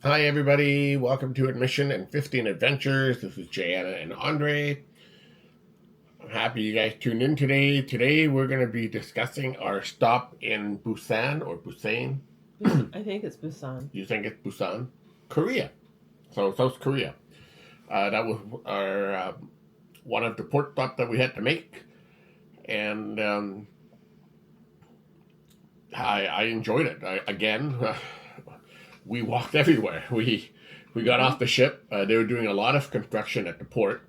Hi, everybody. Welcome to Admission and 15 Adventures. This is Jana and Andre. I'm happy you guys tuned in today. Today, we're going to be discussing our stop in Busan or Busan. I think it's Busan. You think it's Busan? Korea. So, South Korea. That was our one of the port stops that we had to make. And I enjoyed it. We walked everywhere. We got off the ship. They were doing a lot of construction at the port,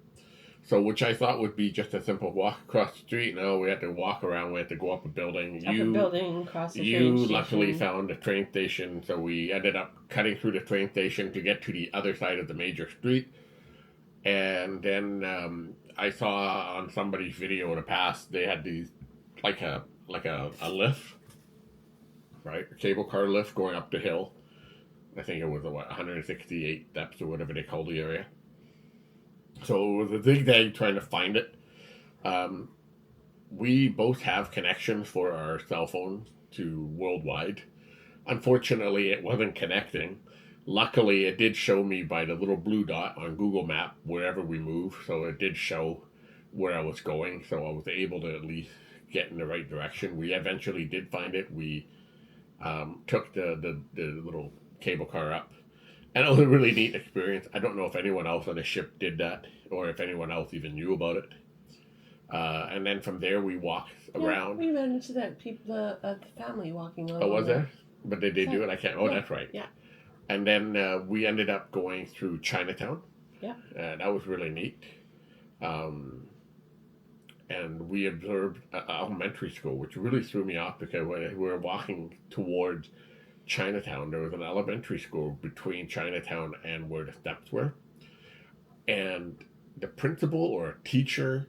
so which I thought would be just a simple walk across the street. No, we had to walk around. We had to go up a building. Cross the train You station. luckily found a train station, so we ended up cutting through the train station to get to the other side of the major street. And then I saw on somebody's video in the past they had these like a lift, right? A cable car lift going up the hill. I think it was 168 steps or whatever they call the area. So it was a zigzag trying to find it. We both have connections for our cell phone to worldwide. Unfortunately, it wasn't connecting. Luckily, it did show me by the little blue dot on Google Map wherever we move. So it did show where I was going. So I was able to at least get in the right direction. We eventually did find it. We took the little cable car up. And it was a really neat experience. I don't know if anyone else on the ship did that or if anyone else even knew about it. And then from there we walked around. We ran into that the family walking on. Oh, was there? But did they do it? I can't. Oh, yeah. That's right. Yeah. And then we ended up going through Chinatown. Yeah. That was really neat. And we observed elementary school, which really threw me off because when we were walking towards Chinatown, there was an elementary school between Chinatown and where the steps were. And the principal or a teacher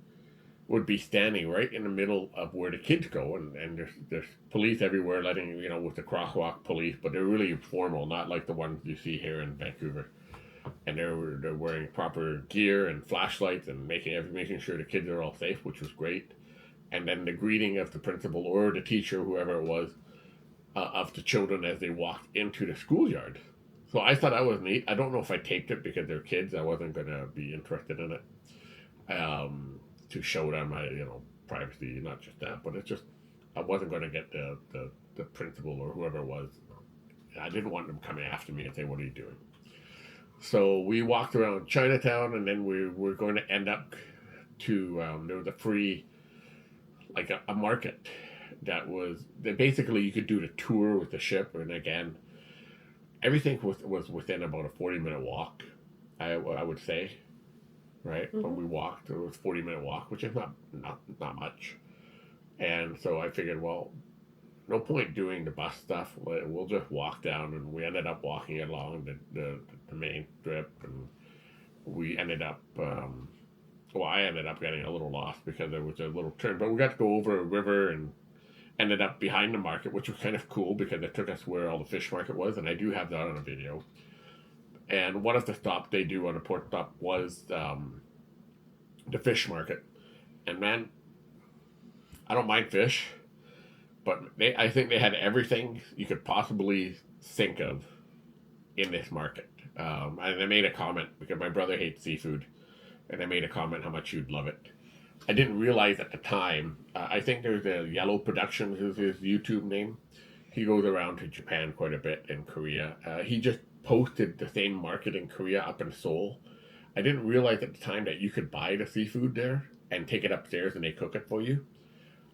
would be standing right in the middle of where the kids go. And there's police everywhere letting, with the crosswalk police, but they're really formal, not like the ones you see here in Vancouver. And they're wearing proper gear and flashlights and making sure the kids are all safe, which was great. And then the greeting of the principal or the teacher, whoever it was, of the children as they walked into the schoolyard. So I thought that was neat. I don't know if I taped it because they're kids. I wasn't going to be interested in it to show them my privacy, not just that, but it's just I wasn't going to get the principal or whoever it was. I didn't want them coming after me and say, "What are you doing?" So we walked around Chinatown, and then we were going to end up to there was a free like a market that basically you could do the tour with the ship, and again everything was within about a 40-minute walk, I would say, right? Mm-hmm. When we walked, it was a 40-minute walk, which is not much. And so I figured, well, no point doing the bus stuff, we'll just walk down. And we ended up walking along the main strip, and we ended up I ended up getting a little lost because there was a little turn, but we got to go over a river and ended up behind the market, which was kind of cool because it took us where all the fish market was, and I do have that on a video. And one of the stops they do on a port stop was the fish market. And man, I don't mind fish, but I think they had everything you could possibly think of in this market. And I made a comment because my brother hates seafood, and I made a comment how much you'd love it. I didn't realize at the time. I think there's a Yellow Productions is his YouTube name. He goes around to Japan quite a bit and Korea. He just posted the same market in Korea up in Seoul. I didn't realize at the time that you could buy the seafood there and take it upstairs and they cook it for you.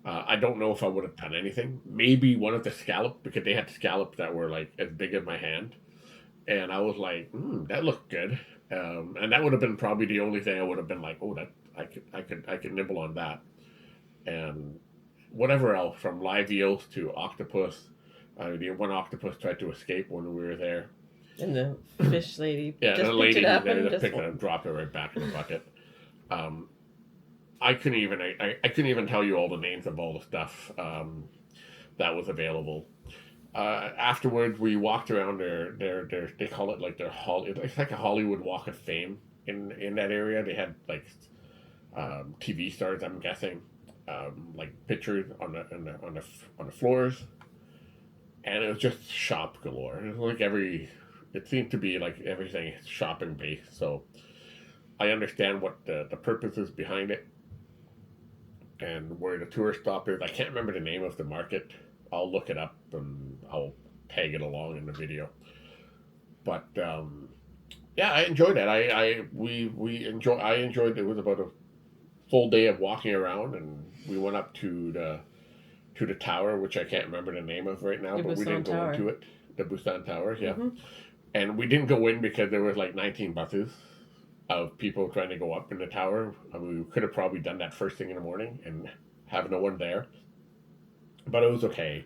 I don't know if I would have done anything. Maybe one of the scallops, because they had scallops that were like as big as my hand. And I was like, that looked good. And that would have been probably the only thing I would have been like, oh, that I could nibble on that. And whatever else, from live eels to octopus. The one octopus tried to escape when we were there. And the fish lady yeah, just the lady picked it up and just picked it up and dropped it right back in the bucket. I couldn't even tell you all the names of all the stuff that was available. Afterwards, we walked around they call it like it's like a Hollywood Walk of Fame in that area. They had like TV stars, I'm guessing, like pictures on the floors, and it was just shop galore. It was like every it seemed to be like everything is shopping based. So I understand what the purpose is behind it and where the tourist stop is. I can't remember the name of the market. I'll look it up and I'll tag it along in the video. But yeah, I enjoyed it. I enjoyed. It was about a full day of walking around, and we went up to the tower, which I can't remember the name of right now, The but we Busan didn't go Tower. into it. The Busan Tower, yeah. Mm-hmm. And we didn't go in because there was like 19 buses of people trying to go up in the tower. I mean, we could have probably done that first thing in the morning and have no one there, but it was okay.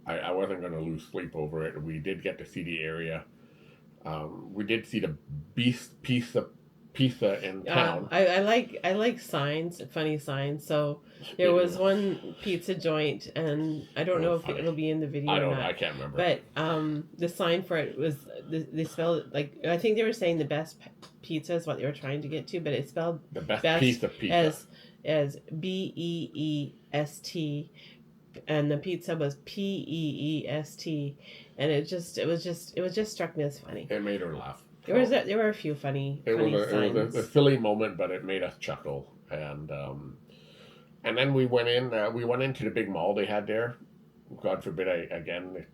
I wasn't going to lose sleep over it. We did get to see the area. We did see the Beast pizza in town. I like signs, funny signs. So there was one pizza joint, and I don't know if it'll be in the video I or don't. not. I can't remember. But the sign for it was they spelled it like, I think they were saying the best pizza is what they were trying to get to, but it spelled the best piece of pizza as BEEST, and the pizza was PEEST, and it just struck me as funny. It made her laugh. There were a few funny signs. It was a silly moment, but it made us chuckle. And then we went in. We went into the big mall they had there. God forbid, again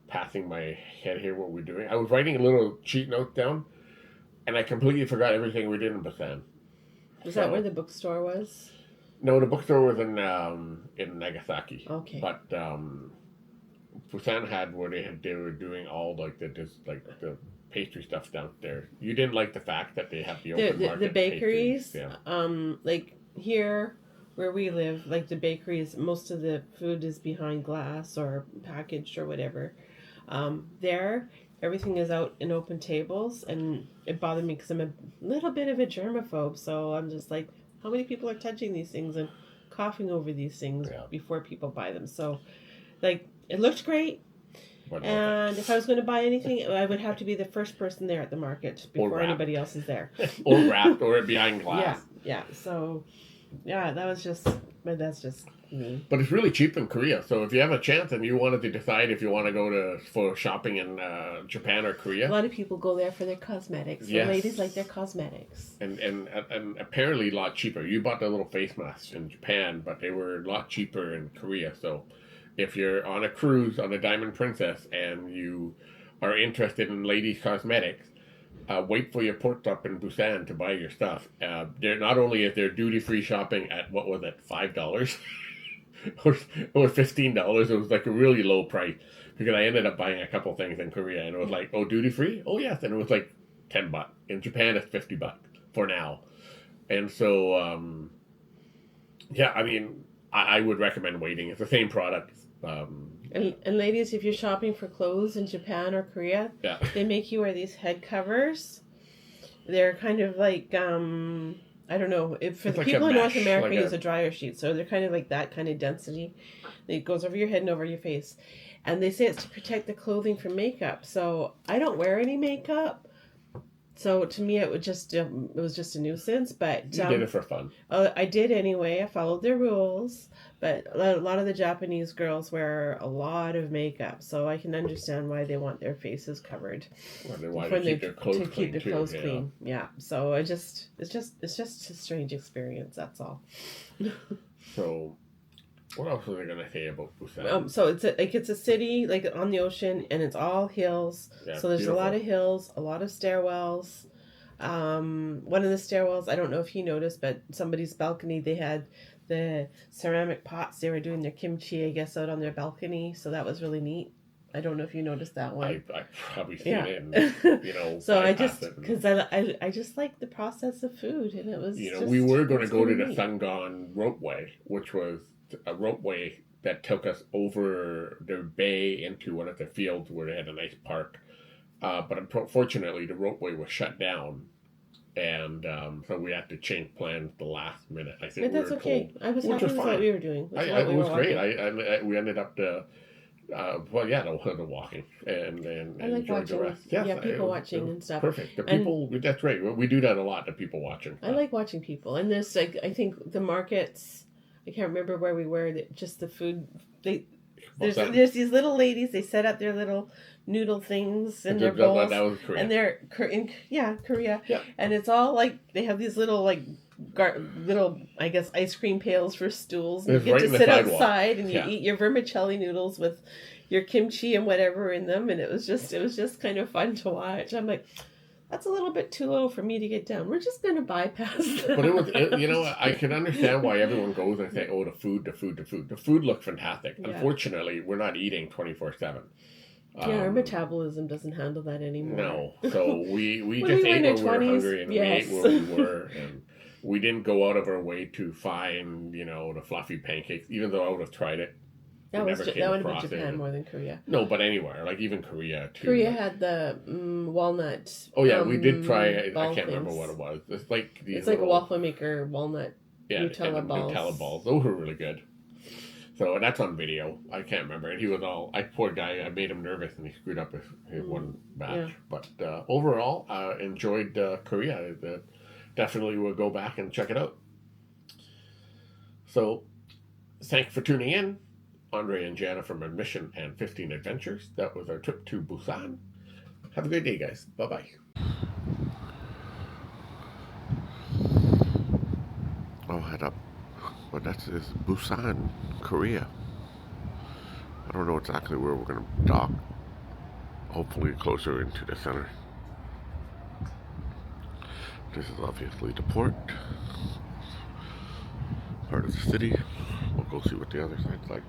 passing my head here. What we're doing? I was writing a little cheat note down, and I completely forgot everything we did in Busan. Was that where the bookstore was? No, the bookstore was in Nagasaki. Okay. But Busan had where they were doing all like the pastry stuff down there. You didn't like the fact that they have the open market the bakeries. pastries, yeah. Like here where we live, like the bakeries, most of the food is behind glass or packaged or whatever. There, everything is out in open tables, and it bothered me because I'm a little bit of a germaphobe. So I'm just like, how many people are touching these things and coughing over these things before people buy them? So, like, it looked great. And if I was going to buy anything, I would have to be the first person there at the market before anybody else is there. Or wrapped or behind glass. Yeah. So, yeah, that's just me. But it's really cheap in Korea. So if you have a chance and you wanted to decide if you want to go for shopping in Japan or Korea. A lot of people go there for their cosmetics. Yes. The ladies like their cosmetics. And apparently a lot cheaper. You bought the little face masks in Japan, but they were a lot cheaper in Korea. So if you're on a cruise on the Diamond Princess and you are interested in ladies' cosmetics, wait for your port stop in Busan to buy your stuff. There not only is there duty-free shopping at, what was it, $5? or $15. It was like a really low price because I ended up buying a couple things in Korea and it was like, oh, duty-free? Oh, yes. And it was like $10. In Japan, it's $50 for now. And so, yeah, I mean, I would recommend waiting. It's the same product. And ladies, if you're shopping for clothes in Japan or Korea, they make you wear these head covers. They're kind of like, I don't know, for the people in North America, use a dryer sheet. So they're kind of like that kind of density. It goes over your head and over your face. And they say it's to protect the clothing from makeup. So I don't wear any makeup. So to me, it was just a nuisance. But you did it for fun. I did anyway. I followed their rules. But a lot of the Japanese girls wear a lot of makeup, so I can understand why they want their faces covered. Why they keep their clothes clean. Keep their clothes clean. Yeah. So it's just a strange experience. That's all. So, what else was I gonna say about Busan? So it's a city like on the ocean, and it's all hills. Yeah, so there's beautiful. a lot of hills, a lot of stairwells. One of the stairwells, I don't know if you noticed, but somebody's balcony, they had the ceramic pots. They were doing their kimchi, I guess, out on their balcony. So that was really neat. I don't know if you noticed that one. I probably seen it, and, so I just, because I just like the process of food, and it was, we were going to go to the Sungon ropeway, which was a ropeway that took us over the bay into one of the fields where they had a nice park. But unfortunately, the ropeway was shut down. And so we had to change plans the last minute. I think but that's okay. I was happy with what we were doing. It was great. We ended up the walking and I like enjoyed watching. the rest. Yes, people watching and stuff. Perfect. The people. That's great. We do that a lot. The people watching. I like watching people, and this, like, I think the markets. I can't remember where we were. Just the food. There's these little ladies. They set up their little noodle things in their bowls, That was Korea. and they're in Korea. Yeah. And it's all like they have these little little I guess ice cream pails for stools, and you get to sit outside and you eat your vermicelli noodles with your kimchi and whatever in them, and it was just kind of fun to watch. I'm like, that's a little bit too low for me to get down. We're just going to bypass that. But you know, I can understand why everyone goes and say, oh, the food. The food looked fantastic. Yeah. Unfortunately, we're not eating 24/7. Yeah, our metabolism doesn't handle that anymore. No, so we just ate when we were hungry, and we ate where we were, and we didn't go out of our way to find, the fluffy pancakes, even though I would have tried it. That would have been Japan more than Korea. No, but anywhere, like even Korea too. Korea had the walnut. Oh yeah, we did try it. I can't remember what it was. It's like it's like a waffle maker walnut Nutella balls. Nutella balls. Those were really good. So that's on video. I can't remember. And he was poor guy. I made him nervous, and he screwed up his one batch. Yeah. But overall, enjoyed Korea. Definitely will go back and check it out. So, thanks for tuning in. Andre and Jana from Admission and 15 Adventures. That was our trip to Busan. Have a great day, guys. Bye-bye. I'll head up. But that's Busan, Korea. I don't know exactly where we're going to dock. Hopefully closer into the center. This is obviously the port. Part of the city. We'll go see what the other side's like.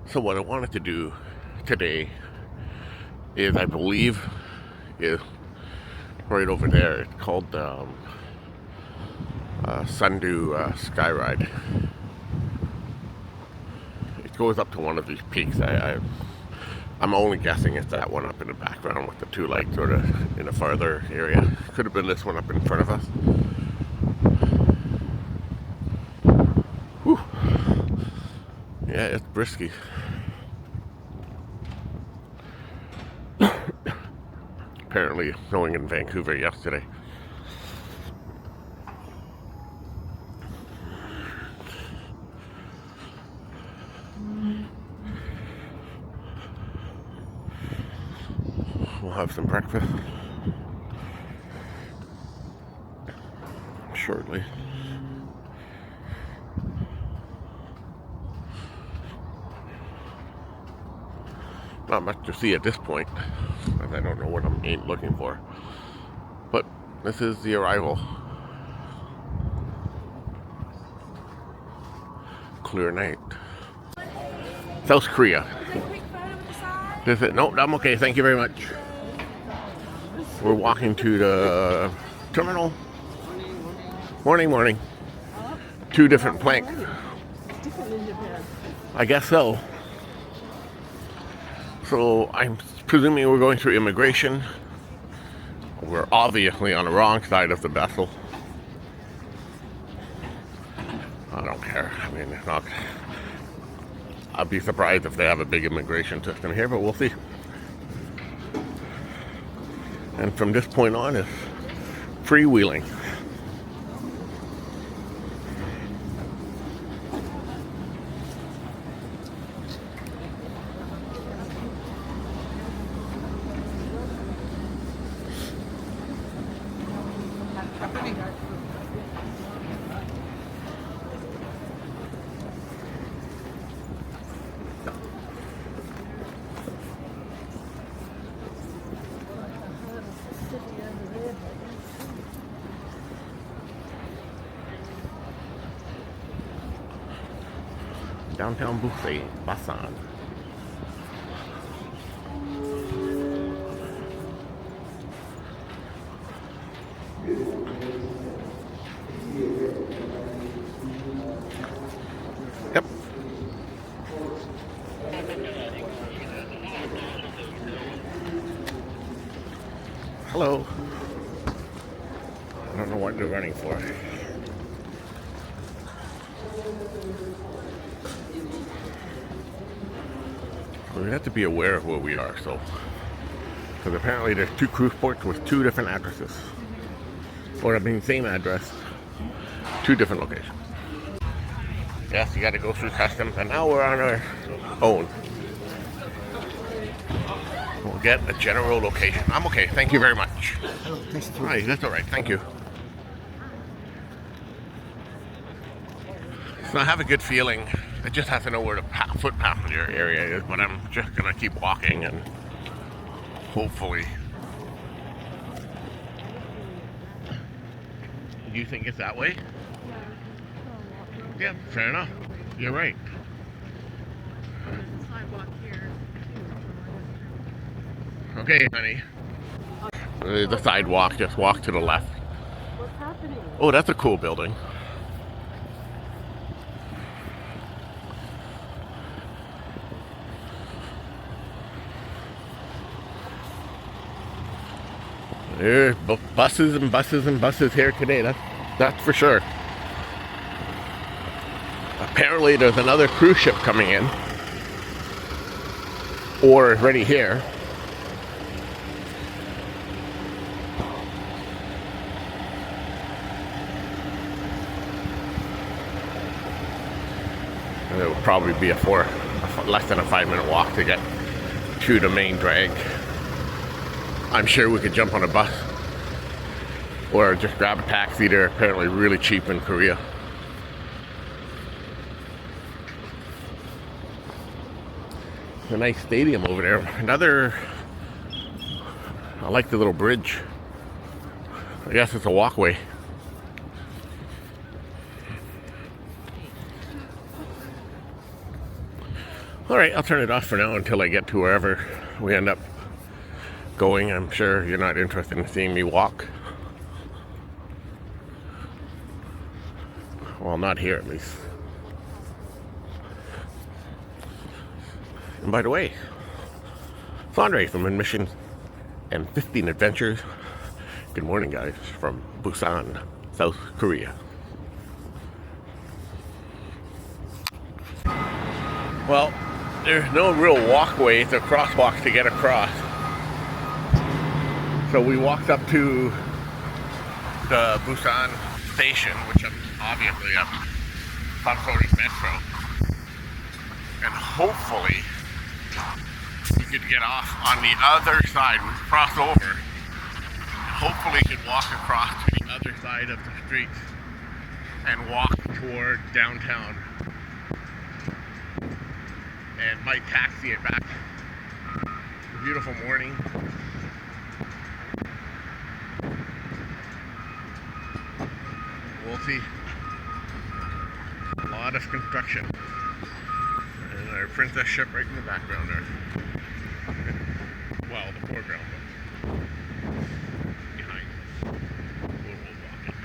So what I wanted to do today is, I believe, is right over there. It's called Sundew Sky Ride. It goes up to one of these peaks. I'm only guessing it's that one up in the background with the two lights, sort of in a farther area. Could have been this one up in front of us. Whew. Yeah, it's brisky. Apparently snowing in Vancouver yesterday. We'll have some breakfast shortly. Not much to see at this point, as I don't know what I'm looking for. But this is the arrival. Clear night. South Korea. Is it? No, I'm okay. Thank you very much. We're walking to the terminal. Morning. Two different planks. Different in Japan. I guess so. So I'm presuming we're going through immigration. We're obviously on the wrong side of the vessel. I don't care. I mean, it's not. I'd be surprised if they have a big immigration system here, but we'll see. And from this point on, it's freewheeling. Downtown Busan. Yep. Hello. I don't know what they're running for. We have to be aware of where we are, so. Because apparently there's 2 cruise ports with 2 different addresses. Or I mean, same address, 2 different locations. Yes, you got to go through customs, and now we're on our own. We'll get a general location. I'm okay, thank you very much. Hi, that's all right, thank you. So I have a good feeling. I just have to know where the foot passenger area is, but I'm just gonna keep walking and hopefully. Do you think it's that way? Yeah, fair enough. You're right. Sidewalk here. Okay, honey. The sidewalk, just walk to the left. What's happening? Oh, that's a cool building. There's buses and buses and buses here today, that's for sure. Apparently there's another cruise ship coming in. Or already here. And it will probably be less than a 5-minute walk to get to the main drag. I'm sure we could jump on a bus or just grab a taxi. They're apparently really cheap in Korea. A nice stadium over there. I like the little bridge. I guess it's a walkway. Alright, I'll turn it off for now until I get to wherever we end up going. I'm sure you're not interested in seeing me walk. Well, not here at least. And by the way, it's Andre from Admissions and 15 Adventures. Good morning, guys, from Busan, South Korea. Well, there's no real walkway. It's a crosswalk to get across. So we walked up to the Busan station, which is obviously some sort of metro. And hopefully we could get off on the other side. We cross over. Hopefully we could walk across to the other side of the street and walk toward downtown. And might taxi it back. It's a beautiful morning. We'll see. A lot of construction. And our princess ship right in the background there. Well, the foreground, but behind. We'll walk it.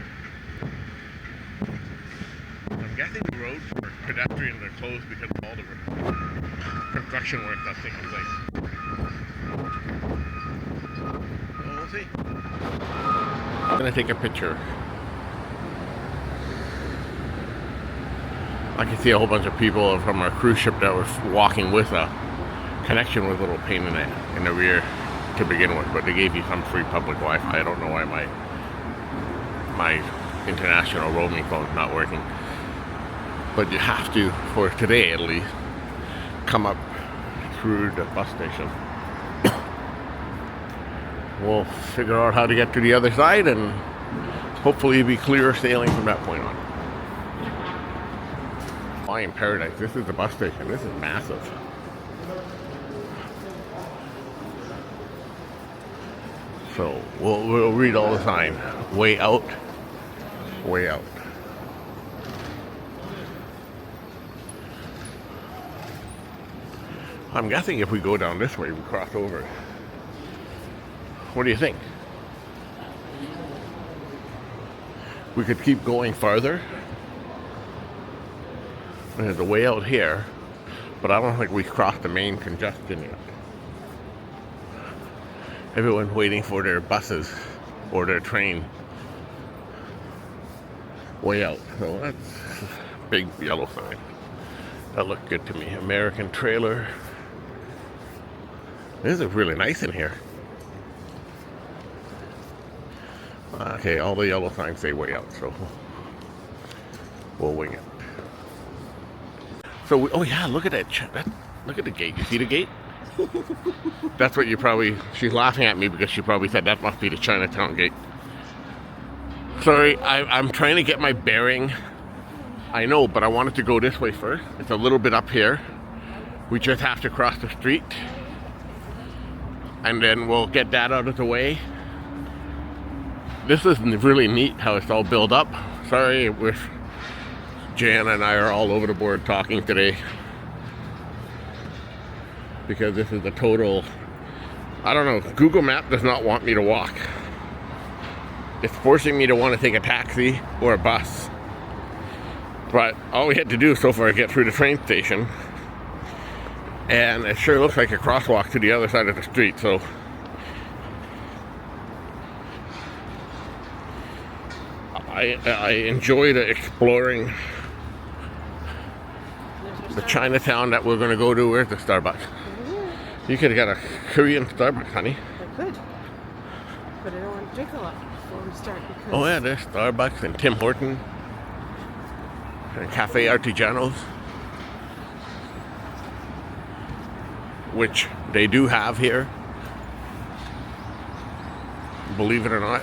I'm guessing the roads for pedestrians are closed because of all the construction work that's taking place. Well, we'll see. I'm gonna take a picture. I can see a whole bunch of people from our cruise ship that were walking with a connection with a little pain in the rear to begin with, but they gave you some free public Wi-Fi. I don't know why my international roaming phone's not working. But you have to, for today at least, come up through the bus station. We'll figure out how to get to the other side and hopefully be clear sailing from that point on. Hawaiian Paradise. This is the bus station. This is massive. So we'll read all the sign. Way out. Way out. I'm guessing if we go down this way, we cross over. What do you think? We could keep going farther. There's a way out here, but I don't think we crossed the main congestion yet. Everyone's waiting for their buses or their train way out. So big yellow sign. That looked good to me. American trailer. This is really nice in here. Okay, all the yellow signs say way out, so we'll wing it. So, oh yeah, look at that. Look at the gate. You see the gate? That's what you probably. She's laughing at me because she probably said that must be the Chinatown gate. Sorry, I'm trying to get my bearing. I know, but I wanted to go this way first. It's a little bit up here. We just have to cross the street. And then we'll get that out of the way. This is really neat how it's all built up. Sorry if Jan and I are all over the board talking today. Because this is a total, I don't know, Google Map does not want me to walk. It's forcing me to want to take a taxi or a bus. But all we had to do so far is get through the train station. And it sure looks like a crosswalk to the other side of the street, so. I enjoy the exploring the Chinatown that we're going to go to. Where's the Starbucks? You could have got a Korean Starbucks, honey. I could. But I don't want to drink a lot before we start because... Oh yeah, there's Starbucks and Tim Horton and Cafe Artigianos, which they do have here, believe it or not.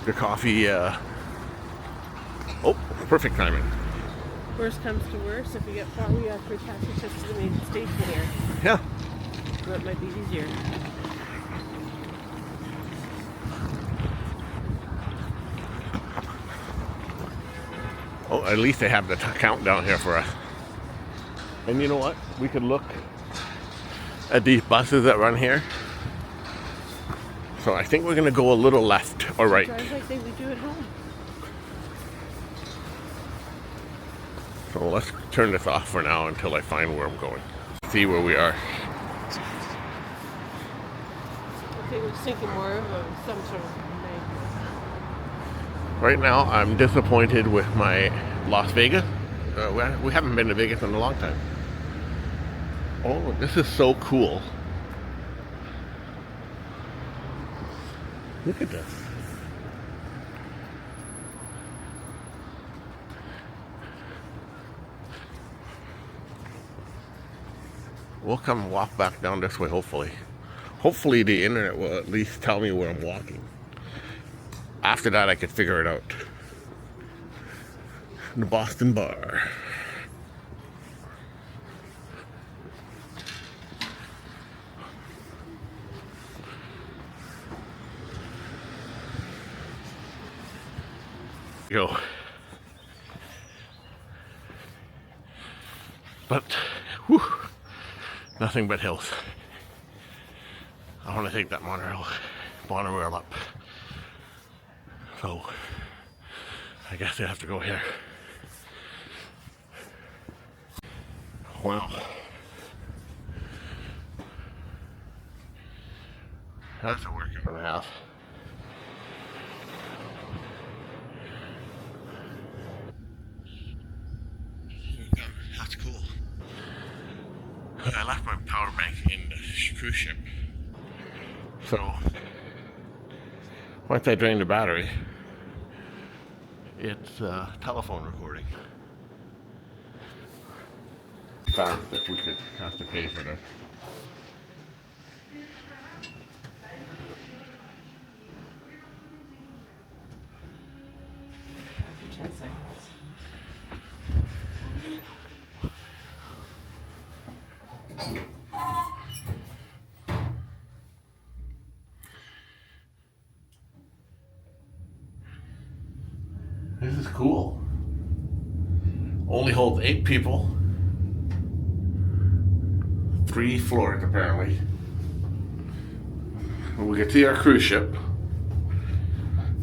The coffee, oh, perfect timing. Worst comes to worst, if we get far, we have to taxi just to the main station here. Yeah. That might be easier. Oh, at least they have the countdown here for us. And you know what? We could look at these buses that run here. So I think we're going to go a little left or right. Drive like we do at home. So let's turn this off for now until I find where I'm going. See where we are. I think we're thinking more of some sort of magnet. Right now, I'm disappointed with my Las Vegas. We haven't been to Vegas in a long time. Oh, this is so cool. Look at this. We'll come walk back down this way, hopefully. Hopefully the internet will at least tell me where I'm walking. After that, I could figure it out. The Boston Bar. Go. But, whew, nothing but hills. I want to take that monorail up. So, I guess I have to go here. Wow. That's a workout and a half. That's cool. I left my power bank in the cruise ship. So, once I drain the battery, it's telephone recording. Found that we could have to pay for this. For 10 seconds. This is cool. Only holds 8 people. 3 floors apparently. And we could see our cruise ship.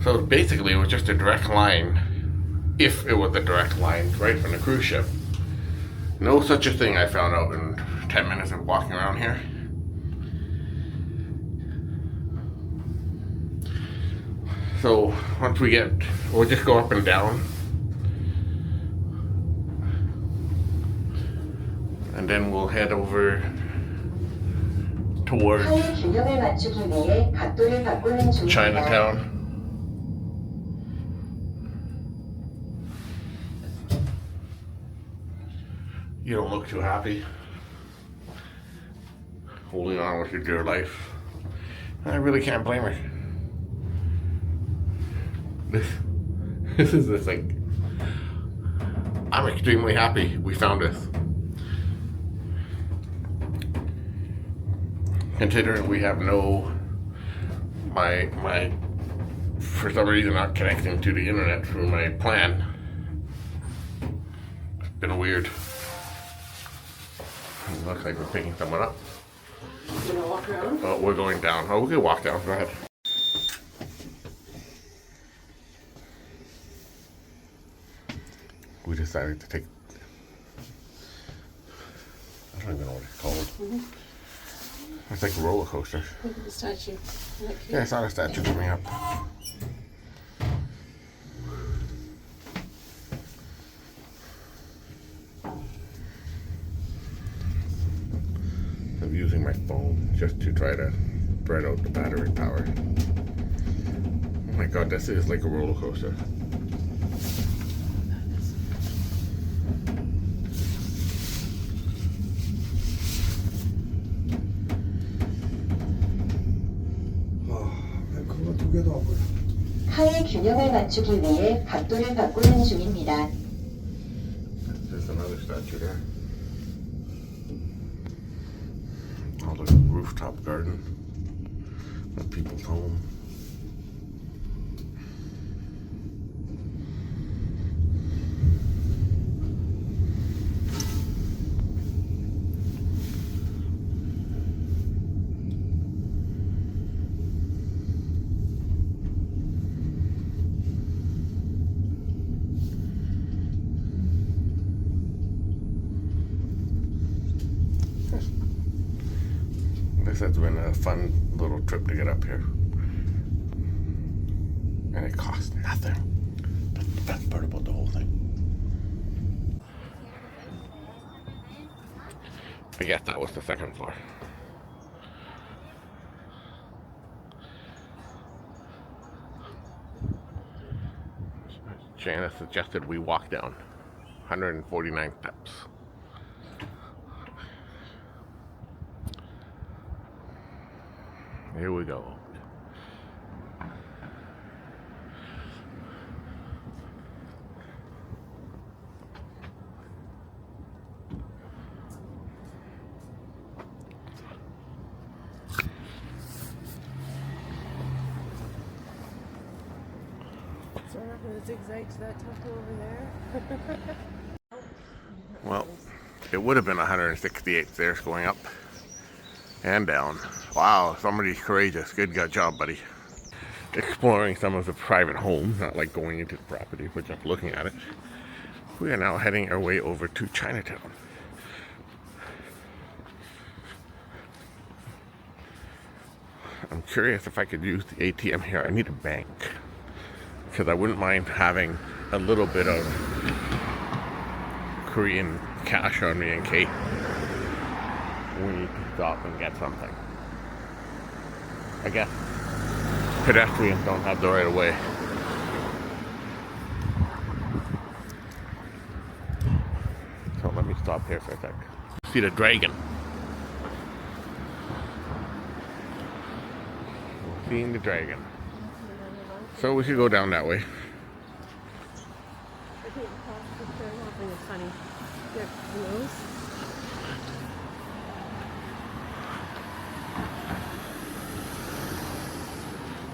So basically it was just a direct line, if it was a direct line right from the cruise ship. No such a thing I found out in 10 minutes of walking around here. So once we'll just go up and down. And then we'll head over towards Chinatown. You don't look too happy. Holding on with your dear life. I really can't blame her. This is the thing. I'm extremely happy we found this. Considering we have my for some reason not connecting to the internet through my plan. It's been weird. It looks like we're picking someone up. You wanna walk around? Oh, we're going down. Oh, we can walk down. Go ahead. We decided to take. I don't even know what it's called. Mm-hmm. It's like a roller coaster. Look at the statue. Yeah, I saw the statue coming up. I'm using my phone just to try to spread out the battery power. Oh my god, this is like a roller coaster. 하의 균형을 맞추기 위해 각도를 바꾸는 중입니다. There's another statue there. Oh, the rooftop garden. A people's home. This has been a fun little trip to get up here. And it costs nothing. That's the best part about the whole thing. I guess that was the second floor. Janice suggested we walk down 149 steps. Here we go. So we're not going to zigzag to that temple over there. Well, it would have been 168 stairs going up and down. Wow, somebody's courageous. Good job, buddy. Exploring some of the private homes, not like going into the property, we're just looking at it. We are now heading our way over to Chinatown. I'm curious if I could use the ATM here. I need a bank, because I wouldn't mind having a little bit of Korean cash on me in case we need to stop and get something. I guess pedestrians don't have the right of way. So let me stop here for a sec. See the dragon. We're seeing the dragon. So we should go down that way. I think across the stairwell thing is funny. Yeah, nose.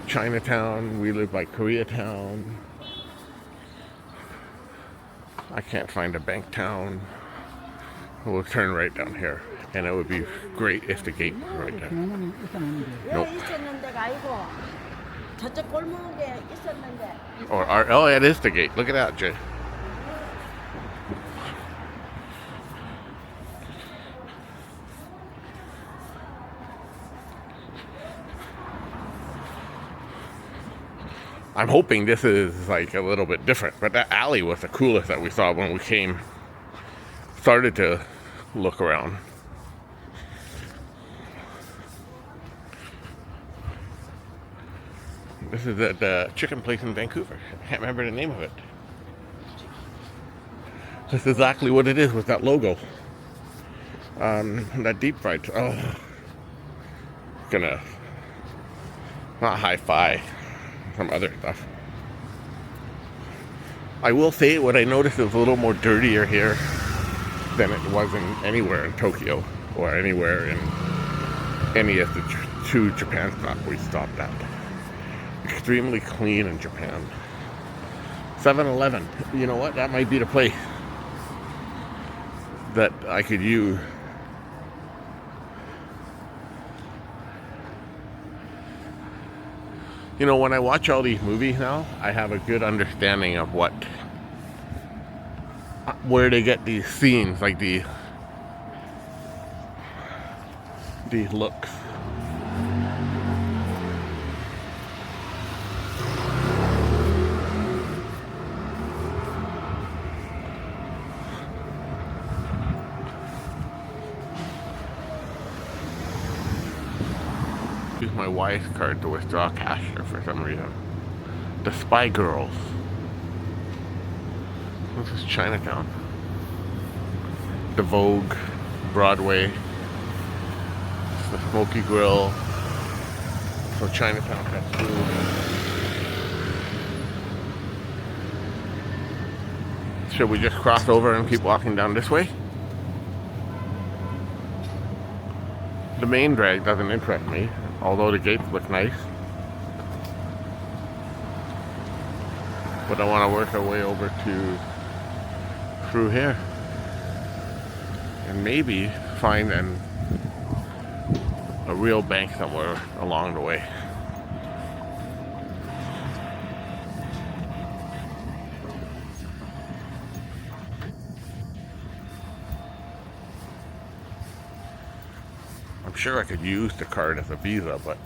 Chinatown, we live by Koreatown. I can't find a bank town. We'll turn right down here. And it would be great if the gate was right there. Nope. 저쪽 골목에 있었는데. Oh, it is the gate. Look at that, Jay. I'm hoping this is like a little bit different. But that alley was the coolest that we saw when we started to look around. This is the chicken place in Vancouver. I can't remember the name of it. That's exactly what it is with that logo. That deep fried. Oh, gonna not hi-fi, some other stuff. I will say what I noticed is a little more dirtier here than it was anywhere in Tokyo or anywhere in any of the two Japan stops we stopped at. Extremely clean in Japan. 7-Eleven. You know what? That might be the place that I could use. You know, when I watch all these movies now, I have a good understanding of where they get these scenes, like these looks. Use my wife's card to withdraw cash for some reason. The Spy Girls. This is Chinatown. The Vogue, Broadway, the Smoky Grill. So Chinatown has food. Should we just cross over and keep walking down this way? The main drag doesn't interest me, although the gates look nice. But I want to work our way over through here. And maybe find a real bank somewhere along the way. I'm sure I could use the card as a Visa, but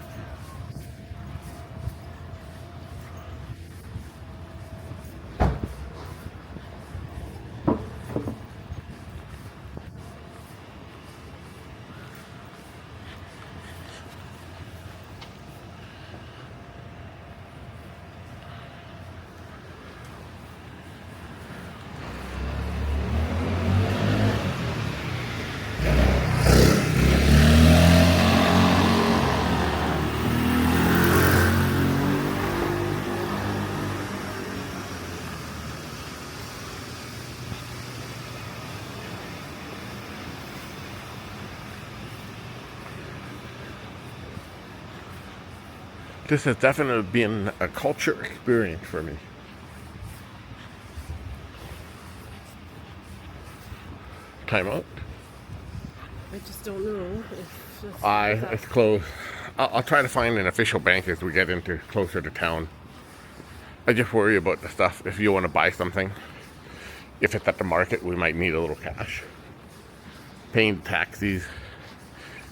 this has definitely been a culture experience for me. Time out? I just don't know if It's closed. I'll try to find an official bank as we get into closer to town. I just worry about the stuff. If you want to buy something, if it's at the market, we might need a little cash. Paying taxis,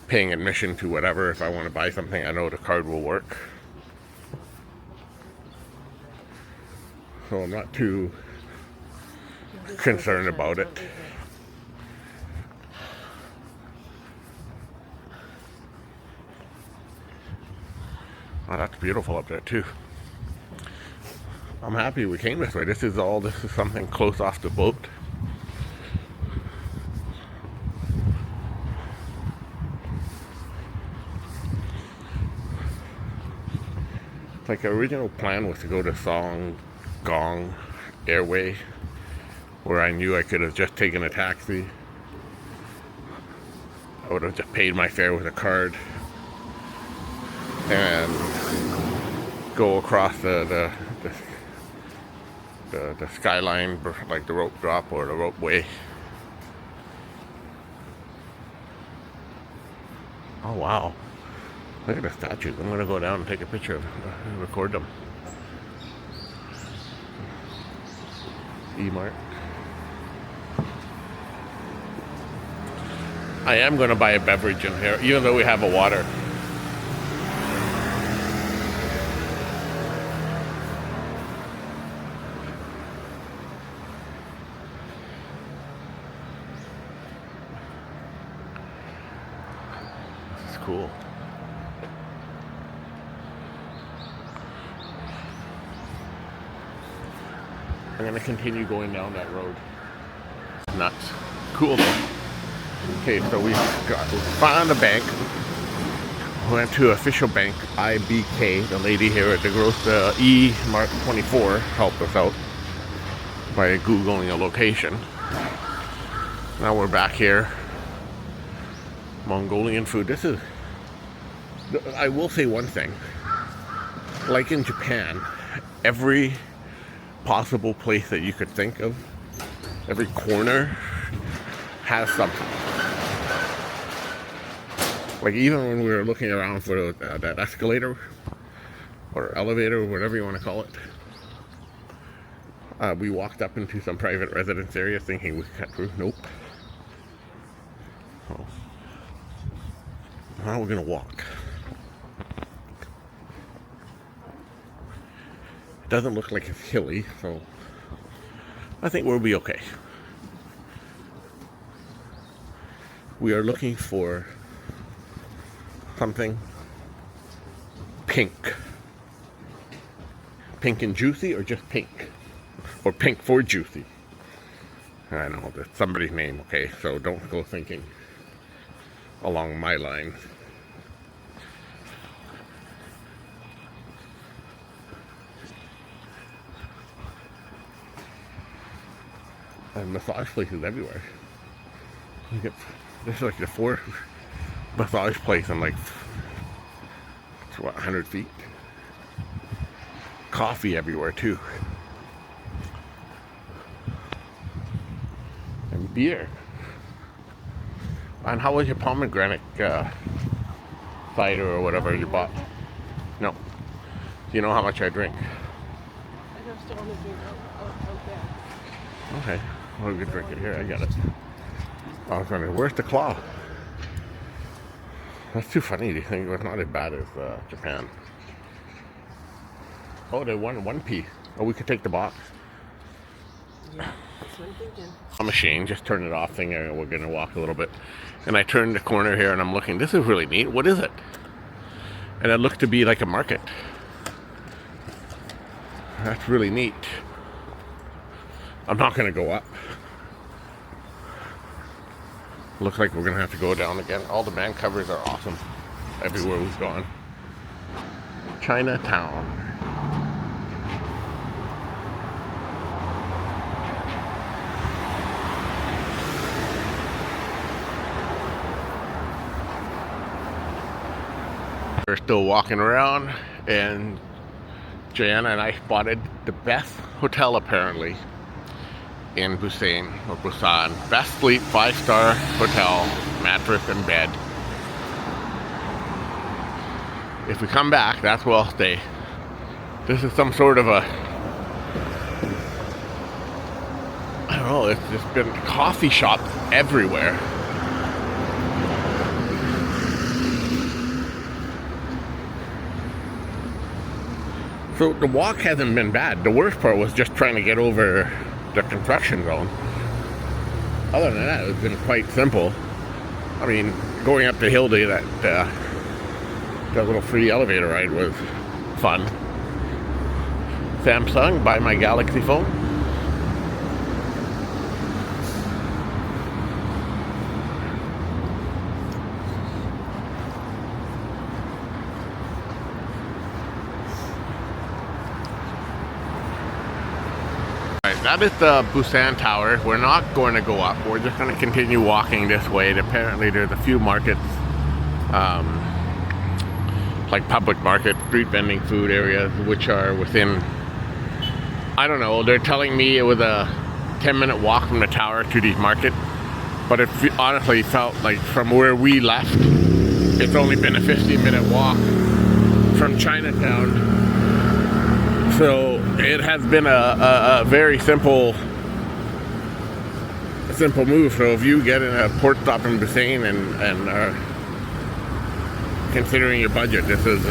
paying admission to whatever. If I want to buy something, I know the card will work. So I'm not too concerned about it. Oh, that's beautiful up there too. I'm happy we came this way. This is something close off the boat. Like the original plan was to go to Gong Airway, where I knew I could have just taken a taxi. I would have just paid my fare with a card and go across the skyline, like the rope drop or the ropeway. Oh wow, look at the statues. I'm gonna go down and take a picture of them, record them. E-Mart. I am going to buy a beverage in here, even though we have a water. cool. I'm gonna continue going down that road. Nuts. Cool though. Okay, so we found a bank. Went to official bank, IBK. The lady here at the E Mark 24 helped us out by Googling a location. Now we're back here. Mongolian food. This is, I will say one thing. Like in Japan, every possible place that you could think of, every corner has something. Like even when we were looking around for that escalator or elevator or whatever you want to call it, we walked up into some private residence area thinking we could cut through. Nope. Oh. Now we're gonna walk. It doesn't look like it's hilly, so I think we'll be okay. We are looking for something pink. Pink and juicy, or just pink? Or pink for juicy? I know, that's somebody's name, okay? So don't go thinking along my line. And massage places everywhere. This is like the fourth massage place in like, it's what, 100 feet? Coffee everywhere too. And beer. And how was your pomegranate cider or whatever you bought? No. Do you know how much I drink? I just want to drink out there. Okay. Well, we can drink it here. I got it. I was wondering, where's the claw? That's too funny. Do you think it's not as bad as Japan? Oh, they won one piece. Oh, we could take the box. Yeah, that's what I'm thinking. A machine, just turn it off thing, and we're gonna walk a little bit. And I turned the corner here and I'm looking, this is really neat. What is it? And it looked to be like a market. That's really neat. I'm not gonna go up. Looks like we're gonna have to go down again. All the band covers are awesome everywhere we've gone. Chinatown. We're still walking around, and Joanna and I spotted the best hotel apparently in Busan or Busan. Best sleep, 5-star hotel, mattress and bed. If we come back, that's where I'll stay. This is some sort of a, I don't know, it's just been coffee shops everywhere. So the walk hasn't been bad. The worst part was just trying to get over the construction zone. Other than that, it's been quite simple. I mean, going up the hill to that little free elevator ride was fun. Samsung, buy my Galaxy phone. That is the Busan Tower. We're not going to go up. We're just going to continue walking this way. And apparently there's a few markets, like public market, street vending food areas, which are within, I don't know, they're telling me it was a 10-minute walk from the tower to these markets. But it honestly felt like from where we left, it's only been a 15-minute walk from Chinatown. So it has been a very simple move. So if you get in a port stop in Busan and are considering your budget, this is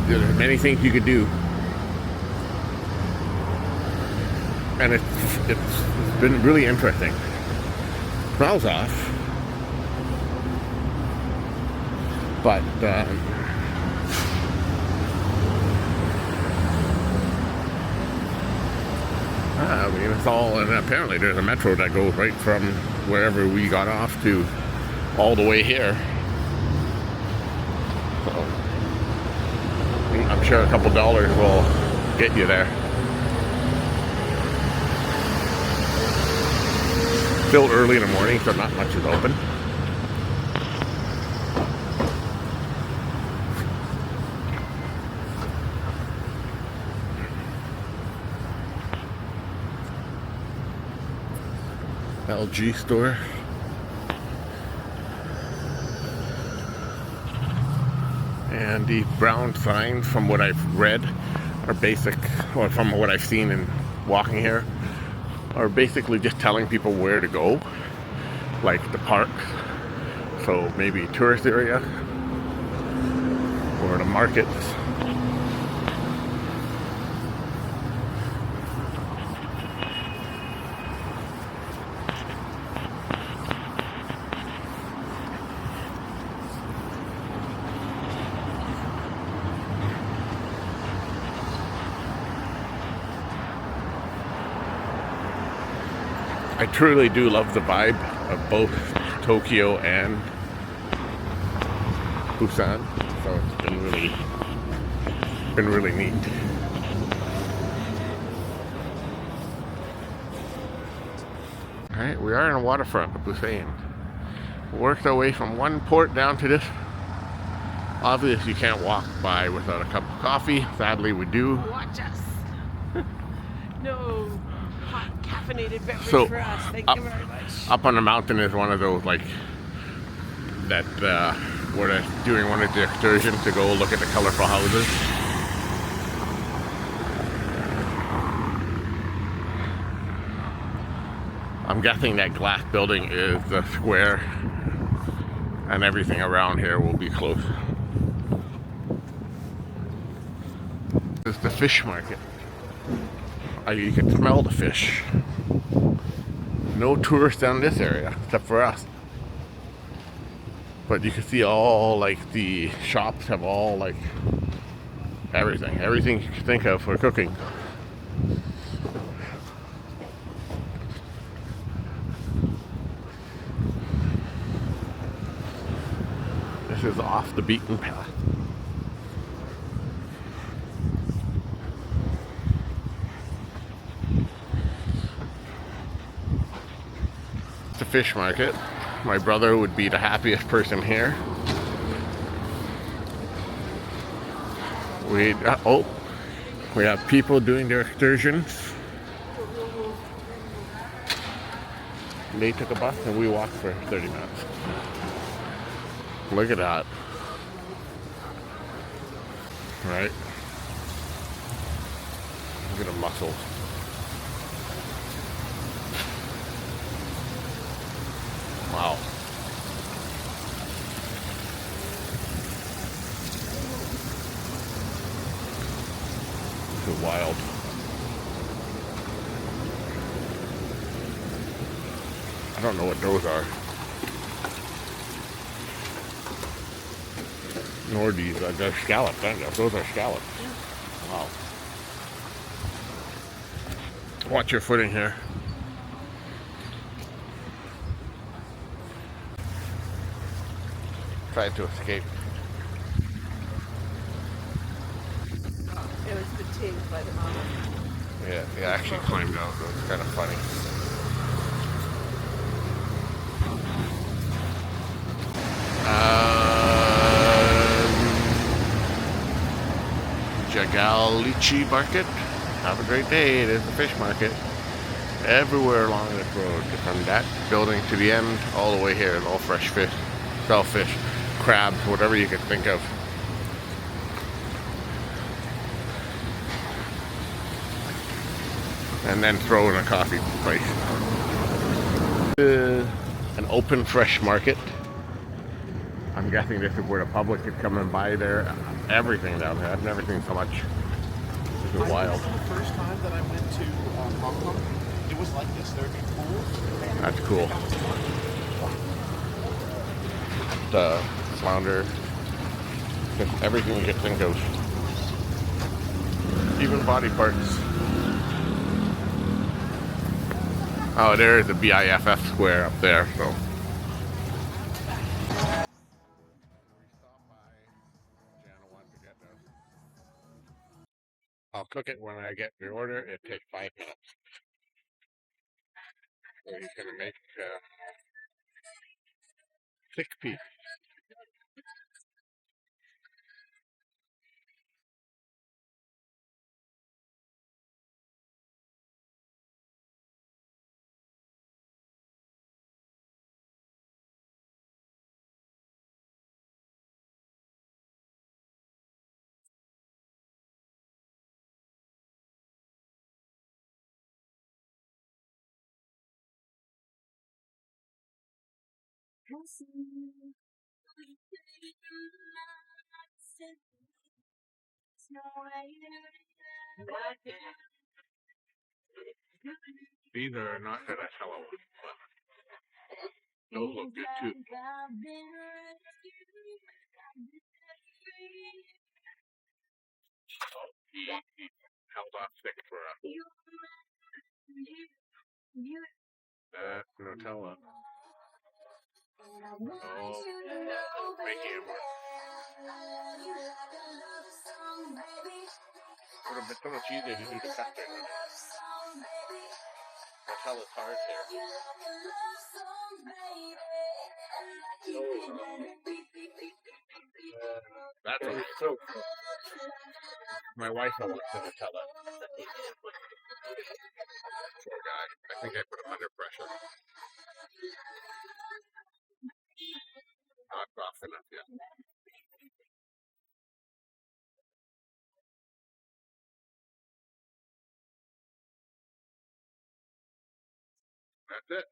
there's many things you could do, and it's been really interesting. Smells off. But I mean, it's all, and apparently there's a metro that goes right from wherever we got off to all the way here. So I'm sure a couple dollars will get you there. Still early in the morning, so not much is open. LG store. And the brown signs, from what I've read, are basic, or from what I've seen in walking here, are basically just telling people where to go, like the park, so maybe tourist area, or the markets. I truly do love the vibe of both Tokyo and Busan, so it's been really neat. All right, we are in a waterfront of Busan. Worked our way from one port down to this. Obviously, you can't walk by without a cup of coffee. Sadly, we do. Watch us. No hot caffeinated beverage So, for us. Thank you very much. Up on the mountain is one of those, like, that we're doing one of the excursions to go look at the colorful houses. I'm guessing that glass building is the square, and everything around here will be close. This is the fish market. You can smell the fish. No tourists down this area except for us. But you can see all, like, the shops have all, like, everything you can think of for cooking. This is off the beaten path. The fish market. My brother would be the happiest person here. We have people doing their excursions. They took a bus and we walked for 30 minutes. Look at that. Right? Look at the muscles. Wow. This is wild. I don't know what those are. Nor these. They're scallops, aren't they? Those are scallops. Wow. Watch your footing here. Tried to escape. It was fatigued by the mama. Yeah, he actually climbed out. It was kind of funny. Jagalchi Market. Have a great day. It is the fish market. Everywhere along this road, from that building to the end, all the way here, is all fresh fish, shellfish, crabs, whatever you can think of. And then throw in a coffee place. An open fresh market. I'm guessing this is where the public could come and buy their everything down here. I've never seen so much. This is wild. The first time that I went to Hong Kong, it was like this. There would be pools. That's cool. The flounder Just everything you can think of. Even body parts. Oh, there's the BIFF Square up there, so. I'll cook it when I get the order. It takes 5 minutes. So he's gonna make 6 pieces. These are not Hello ones, but those look good too. Held off thick for Nutella. Oh, making it work. Would have been so much easier to do the custard. Nutella's hard here. That's a so. My wife will want the Nutella. Poor guy. I think I put him under pressure. Not soft enough yet. That's it.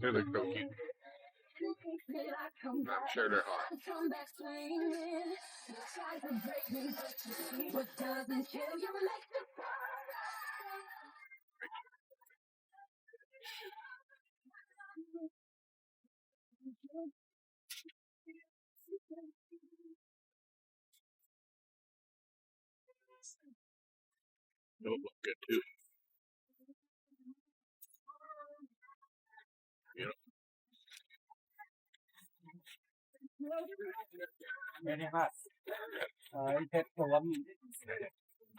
They look so cute. I'm sure they're hot. Those look good too. You know.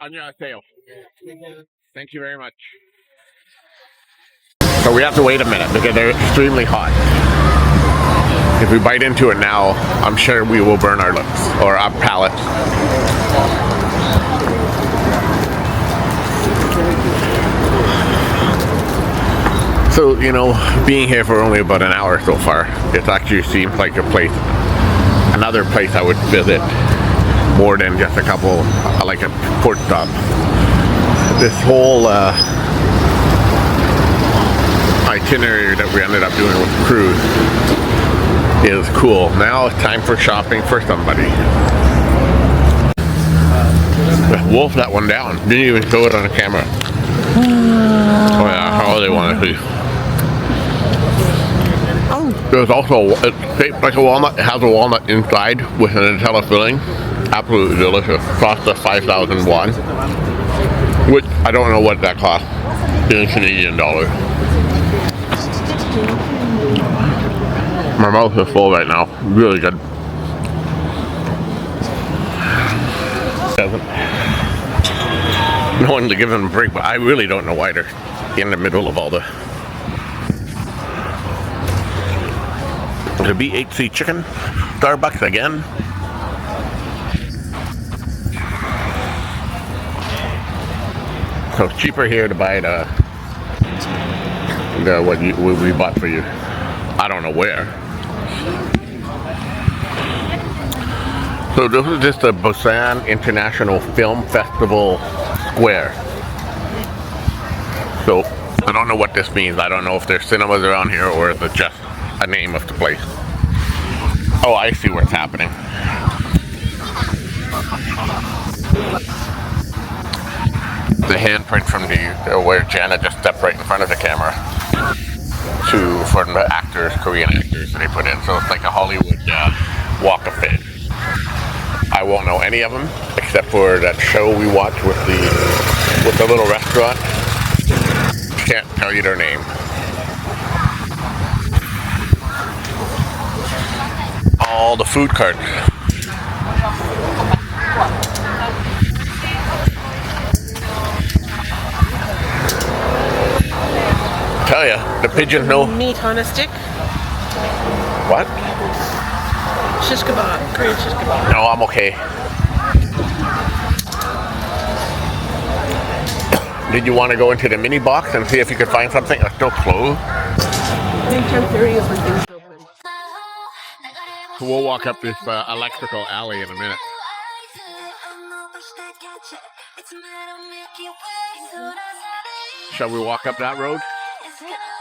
안녕하세요. Thank you very much. So we have to wait a minute because they're extremely hot. If we bite into it now, I'm sure we will burn our lips or our palates. So, you know, being here for only about an hour so far, it actually seems like another place I would visit more than just a couple, like a port stop. This whole itinerary that we ended up doing with the cruise is cool. Now it's time for shopping for somebody. Wolf that one down. Didn't even show it on the camera. Oh yeah, how they want to see. There's also, it's shaped like a walnut. It has a walnut inside with a Nutella filling. Absolutely delicious. Cost us 5,000 won, which I don't know what that costs in Canadian dollars. My mouth is full right now. Really good. No one to give them a break, but I really don't know why they're in the middle of all the BHC chicken. Starbucks again. So it's cheaper here to buy what we bought for you. I don't know where. So this is just the Busan International Film Festival Square. So I don't know what this means. I don't know if there's cinemas around here or is it just a name of the place. Oh, I see where it's happening. The handprint from the where Janet just stepped right in front of the camera to from the actors, Korean actors that they put in. So it's like a Hollywood walk of fame. I won't know any of them except for that show we watched with the little restaurant. Can't tell you their name. All the food carts. Tell ya, the pigeons know. Meat on a stick. What? Shish kebab. Korean shish kebab. No, I'm okay. Did you want to go into the mini box and see if you could find something that's still closed? I think 10:30 is when things open. So we'll walk up this electrical alley in a minute. Shall we walk up that road?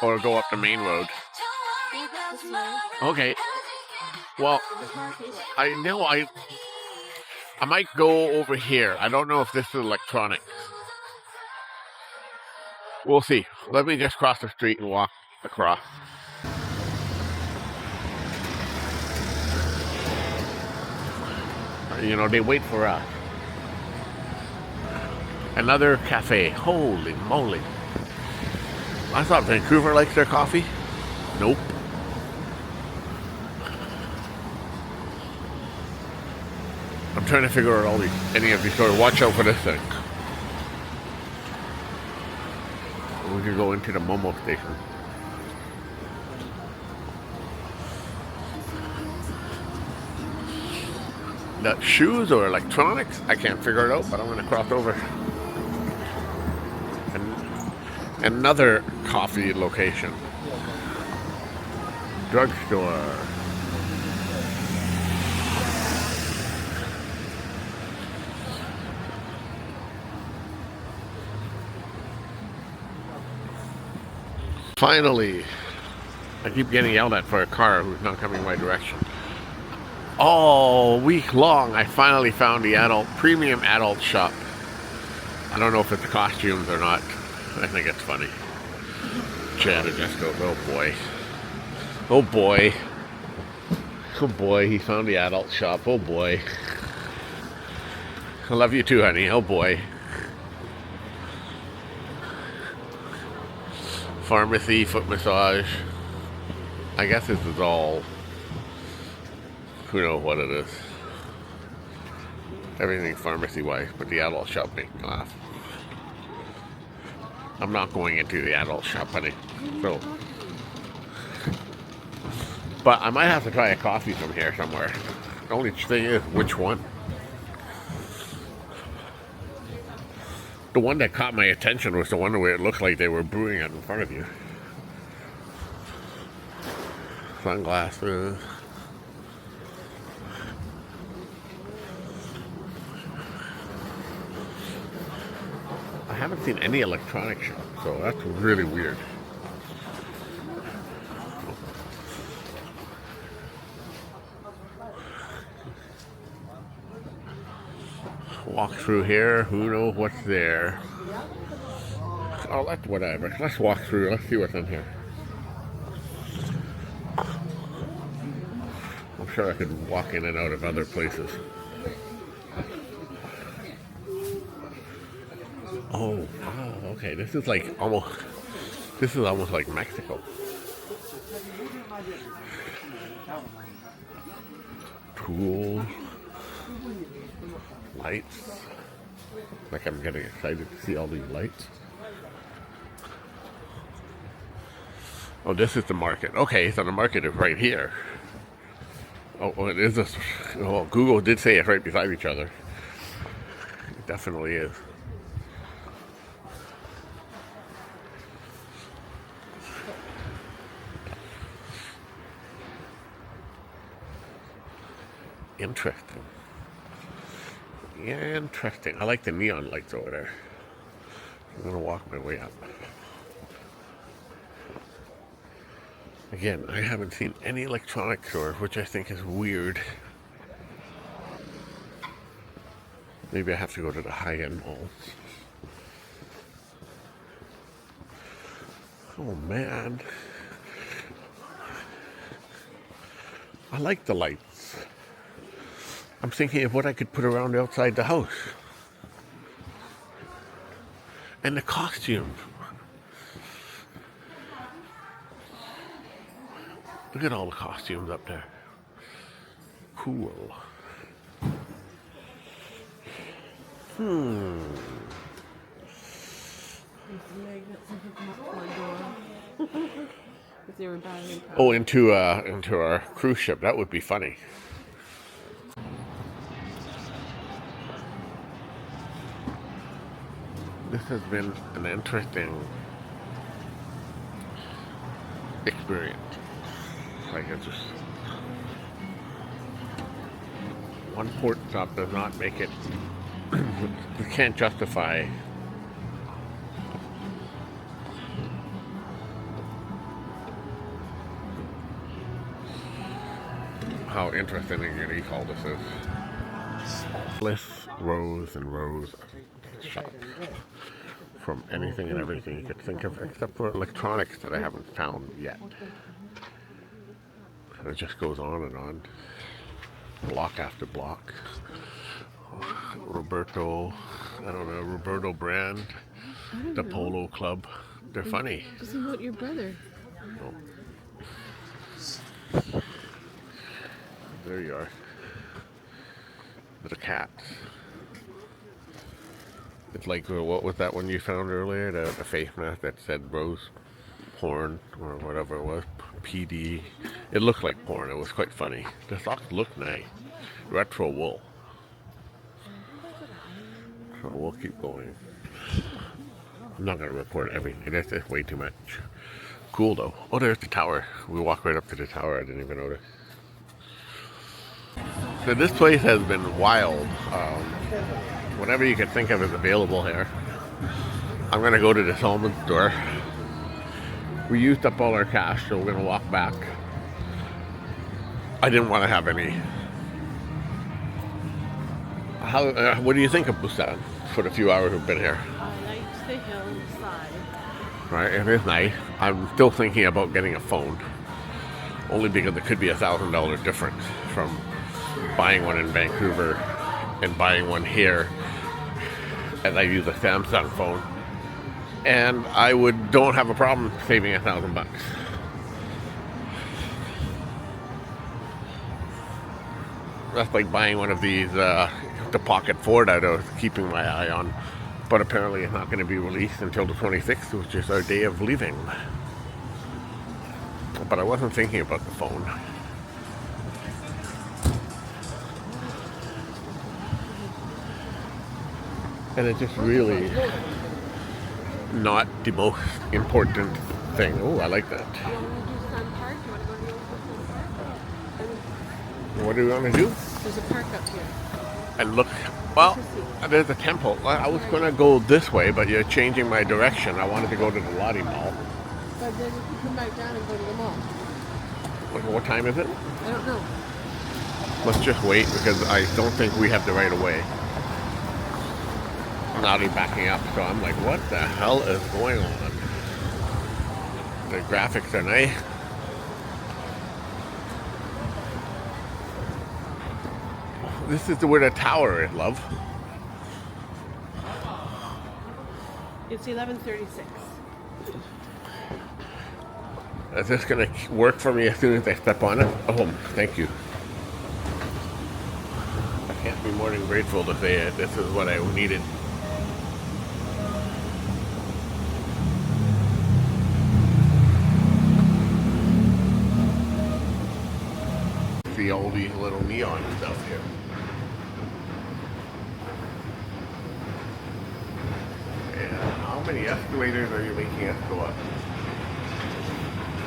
Or go up the main road? Okay. Well, I might go over here. I don't know if this is electronic. We'll see. Let me just cross the street and walk across. You know, they wait for us. Another cafe. Holy moly. I thought Vancouver likes their coffee. Nope. I'm trying to figure out any of these stores. Watch out for this thing. We could go into the Momo station. That shoes or electronics? I can't figure it out, but I'm going to cross over. Another coffee location. Drugstore. Finally, I keep getting yelled at for a car who's not coming my direction. All week long, I finally found the premium adult shop. I don't know if it's the costumes or not. I think it's funny. Chad just goes, oh boy. Oh boy. Oh boy, he found the adult shop. Oh boy. I love you too, honey. Oh boy. Pharmacy, foot massage. I guess this is all, who knows what it is. Everything pharmacy-wise, but the adult shop makes me laugh. I'm not going into the adult shop, honey. So, but I might have to try a coffee from here somewhere. The only thing is, which one? The one that caught my attention was the one where it looked like they were brewing it in front of you. Sunglasses. I haven't seen any electronic shop, so that's really weird. Walk through here, who knows what's there. Oh, that's whatever. Let's walk through, let's see what's in here. I'm sure I could walk in and out of other places. Oh, wow, okay, this is almost like Mexico. Tools. Lights. Like I'm getting excited to see all these lights. Oh, this is the market. Okay, so the market is right here. Oh, it is this. Oh, Google did say it's right beside each other. It definitely is. Interesting. Yeah, interesting. I like the neon lights over there. I'm gonna walk my way up. Again, I haven't seen any electronic store, which I think is weird. Maybe I have to go to the high-end malls. Oh man. I like the lights. I'm thinking of what I could put around outside the house. And the costumes. Look at all the costumes up there. Cool. If they were battery powered. Oh, into our cruise ship. That would be funny. This has been an interesting experience. Like it's just one port stop does not make it. You can't justify how interesting and unique all this is. Lists, rows and rows of shops from anything and everything you could think of, except for electronics that I haven't found yet. And it just goes on and on, block after block. Roberto brand, the Polo Club. They're funny. Just about your brother. There you are. The cats. It's like, what was that one you found earlier? The face mask that said rose porn or whatever it was. PD. It looked like porn. It was quite funny. The socks look nice. Retro wool. So we'll keep going. I'm not going to record everything. That's just way too much. Cool though. Oh, there's the tower. We walked right up to the tower. I didn't even notice. So this place has been wild. Whatever you can think of is available here. I'm going to go to the Salmon store. We used up all our cash, so we're going to walk back. I didn't want to have any. What do you think of Busan for the few hours we've been here? I liked the hillside. Right, it is nice. I'm still thinking about getting a phone. Only because it could be $1,000 difference from buying one in Vancouver and buying one here. And I use a Samsung phone. And I don't have a problem saving $1,000. That's like buying one of these, the Pocket Ford I was keeping my eye on. But apparently it's not going to be released until the 26th, which is our day of leaving. But I wasn't thinking about the phone. And it's just really not the most important thing. Oh, I like that. What do we want to do? There's a park up here. And look, well, there's a temple. I was going to go this way, but you're changing my direction. I wanted to go to the Lottie Mall. But then you can come back down and go to the mall. What time is it? I don't know. Let's just wait because I don't think we have the right of way. I'm not even backing up, so I'm like, what the hell is going on? The graphics are nice. This is where the tower is, love. It's 11:36. Is this going to work for me as soon as I step on it? Oh, thank you. I can't be more than grateful to say it. This is what I needed. See all these little neon stuff here. And how many escalators are you making us go up?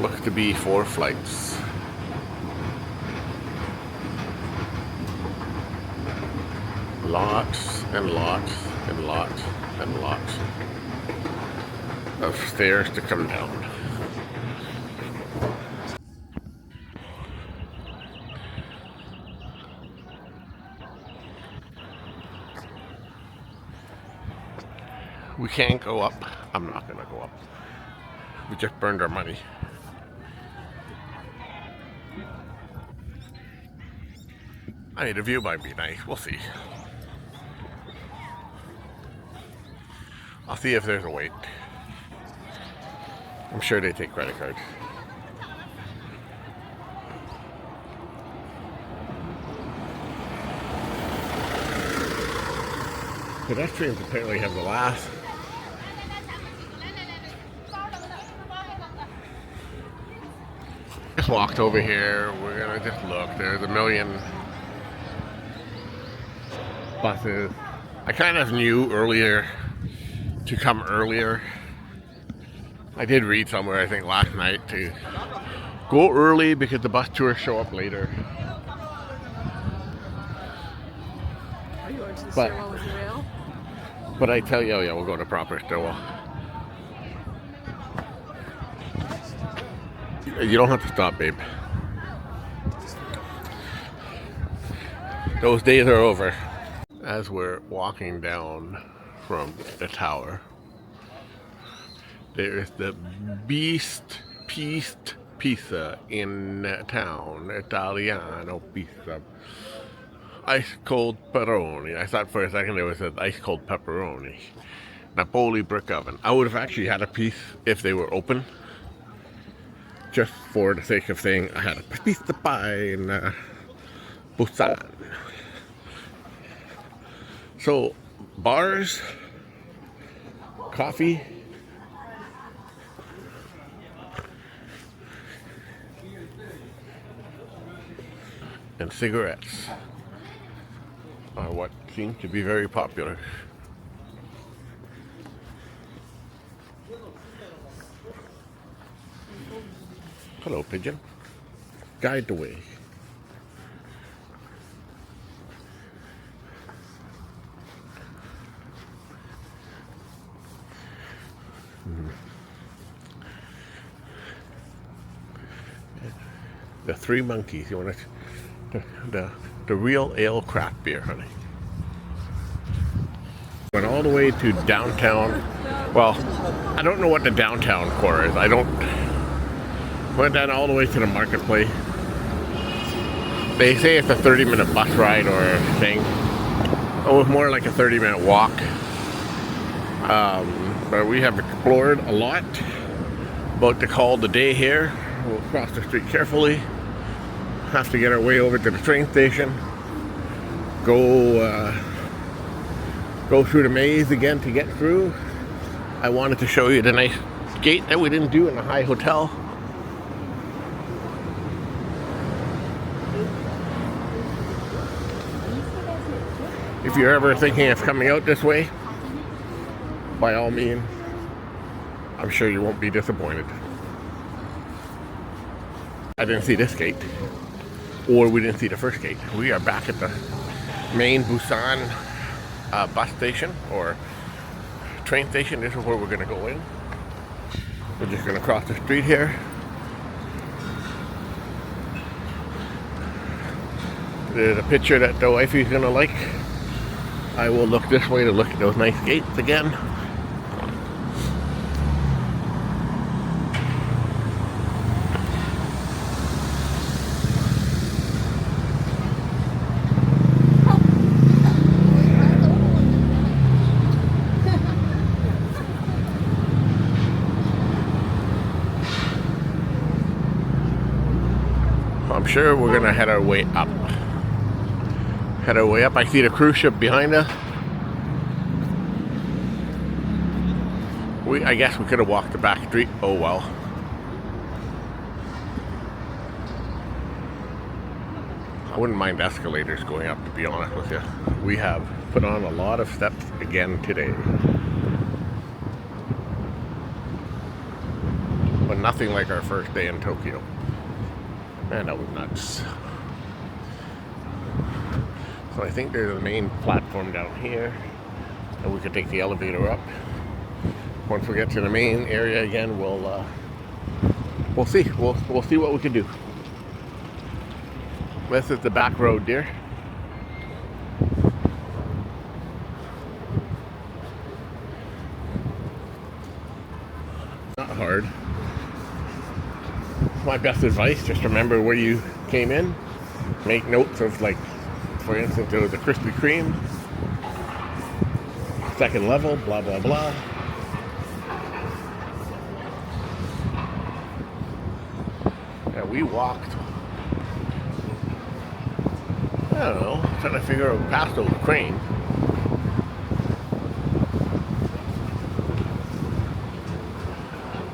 Looks to be 4 flights. Lots and lots and lots and lots of stairs to come down. We can't go up. I'm not gonna go up. We just burned our money. I mean, the view might be nice. We'll see. I'll see if there's a wait. I'm sure they take credit cards. Pedestrians apparently have the last. Just walked over here. We're gonna just look. There's a million buses. I kind of knew earlier to come earlier. I did read somewhere, I think last night, to go early because the bus tours show up later. Are you going to the But- stairwell with the rail? But I tell you, oh yeah, we'll go to proper stairwell. You don't have to stop, babe. Those days are over. As we're walking down from the tower, there is the Beast Pizza in town. Italiano pizza. Ice cold pepperoni. I thought for a second it was an ice cold pepperoni. Napoli brick oven. I would have actually had a piece if they were open. Just for the sake of saying I had a pizza pie in Busan. So, bars, coffee, and cigarettes are what seem to be very popular. Hello, pigeon. Guide the way. The Three Monkeys. You want the real ale craft beer, honey. Went all the way to downtown. Well, I don't know what the downtown core is. Went down all the way to the marketplace. They say it's a 30-minute bus ride or a thing. It was more like a 30-minute walk. But we have explored a lot. About to call the day here. We'll cross the street carefully. Have to get our way over to the train station. Go through the maze again to get through. I wanted to show you the nice gate that we didn't do in the high hotel. If you're ever thinking of coming out this way, by all means, I'm sure you won't be disappointed. I didn't see this gate, or we didn't see the first gate. We are back at the main Busan bus station, or train station. This is where we're going to go in. We're just going to cross the street here. There's a picture that the wifey's going to like. I will look this way to look at those nice gates again. I'm sure we're gonna head our way up. I see the cruise ship behind us. I guess we could have walked the back street. Oh well. I wouldn't mind escalators going up, to be honest with you. We have put on a lot of steps again today. But nothing like our first day in Tokyo. Man, that was nuts. So I think there's a main platform down here, and we could take the elevator up. Once we get to the main area again, we'll see. We'll see what we can do. This is the back road, dear. my best advice, just remember where you came in. Make notes of, like, for instance, there was a Krispy Kreme, second level, blah, blah, blah. And we walked, I don't know, trying to figure out past those cranes.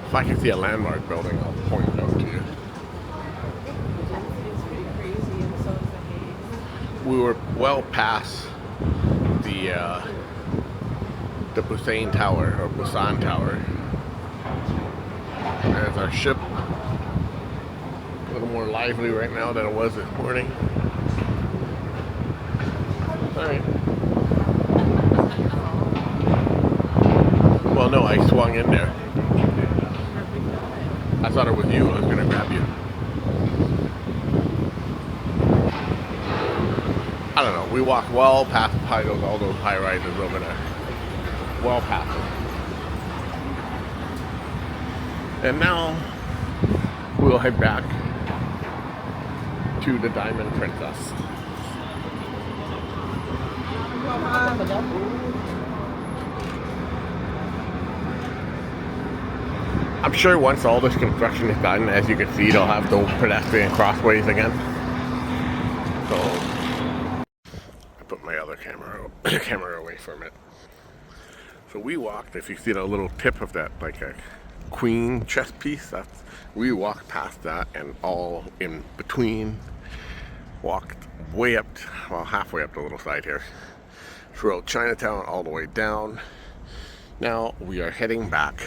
If I can see a landmark building, I'll point it out to you. It's pretty crazy, and so is the haze. We were well past the Busan Tower, or Busan Tower. There's our ship. A little more lively right now than it was this morning. Alright. Well, no, I swung in there. I thought it was you. I was going to grab you. I don't know. We walked well past all those high rises over there. Well past them. And now we'll head back to the Diamond Princess. I'm sure once all this construction is done, as you can see, they'll have those pedestrian crossways again. So I put my other camera away from it. So we walked, if you see the little tip of that, like a queen chess piece, we walked past that, and all in between, walked way up, well, halfway up the little side here, throughout Chinatown all the way down. Now we are heading back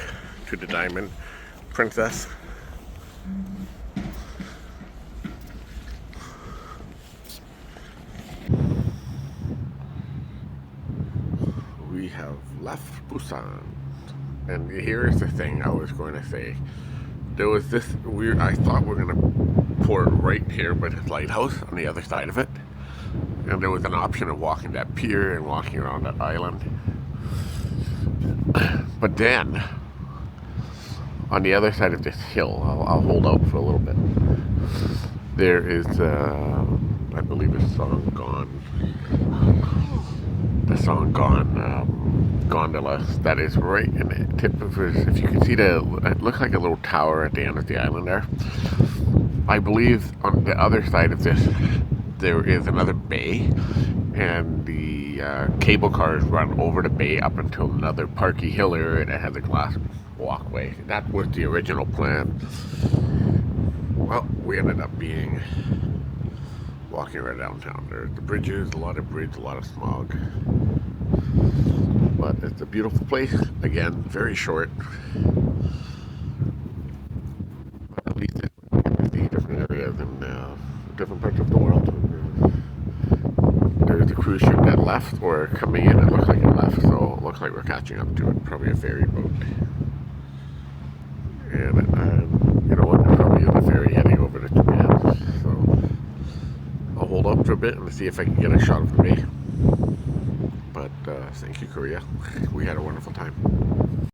to the Diamond Princess. We have left Busan, and here's the thing I was going to say. There was this weird, I thought we were going to port right here by this lighthouse on the other side of it, and there was an option of walking that pier and walking around that island. But then on the other side of this hill, I'll hold out for a little bit, there is I believe a song Gone, gondola that is right in the tip of it. If you can see it looks like a little tower at the end of the island there. I believe on the other side of this there is another bay, and the cable cars run over the bay up until another parky hill area that has a glass walkway. That was the original plan. Well, we ended up walking right downtown. There's the bridges, a lot of smog. But it's a beautiful place. Again, very short. But at least you get to see different areas in different parts of the world. There's a cruise ship that left, or coming in. It looks like it left, so it looks like we're catching up to it. Probably a ferry boat. And you know what? There probably is a ferry heading over to Japan. So I'll hold up for a bit and see if I can get a shot of the bay. But thank you, Korea. We had a wonderful time.